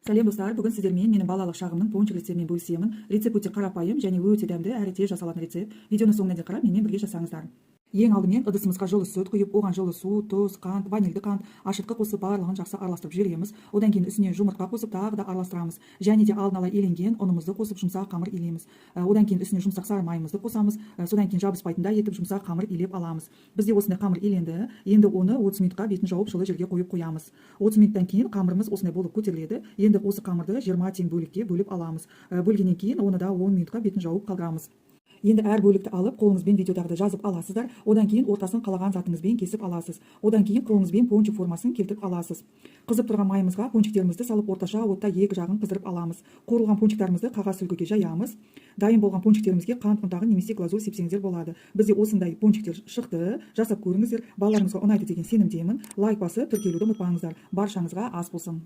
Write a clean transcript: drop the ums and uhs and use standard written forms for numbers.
Сәлем достар, бүгін сіздермен менің балалық шағымның пончик рецептімен бөлісемін. Рецепт өте қарапайым және өте дәмді әрі тез жасалатын рецепт. Видеоны соңына дейін қарап менімен бірге жасаңыздар. Ең алдымен ыдысымызға жылы сүт құйып, оған жылы су, тұз, қант, ванильді қант, ашытқы қосып барлығын жақсы араластырып жібереміз. Одан кейін үстіне жұмыртқа қосып тағы да араластырамыз. Және де алдын ала еленген ұнымызды қосып жұмсақ қамыр илейміз. Одан кейін үстіне жұмсақ сары майымызды қосамыз. Содан кейін жабыспайтындай етіп жұмсақ қамыр илеп аламыз. Бізде осындай қамыр иленді. Енді оны 30 минутқа бетін жауып жылы жерге қойып қоямыз. 30 минуттан кейін қамырымыз осындай болып көтеріледі. Енді осы қамырды 20 тең бөлікке бөліп аламыз. Бөлгеннен кейін оны да 10 минутқа бетін жауып қалдырамыз. Енді әр бөлікті алып қолыңызбен видеодағыда жазып аласыздар. Одан кейін ортасын қалаған затыңызбен кесіп аласыз. Одан кейін қолыңызбен пончик формасын келтіріп аласыз. Қызып тұрған майымызға пончиктерімізді салып орташа отта екі жағын қыздырып аламыз. Қуырылған пончиктарымызды қағаз сүлгіге жаямыз. Дайын болған пончиктерімізге қант ұнтағын немесе глазурь сепсеңіздер болады. Бізде осындай пончиктер шықты. Жасап көріңіздер. Балаларыңызға ұнайды деген сенімдемін. Лайк басып тіркелуді ұмытпаңыздар. Баршаңызға ас болсын.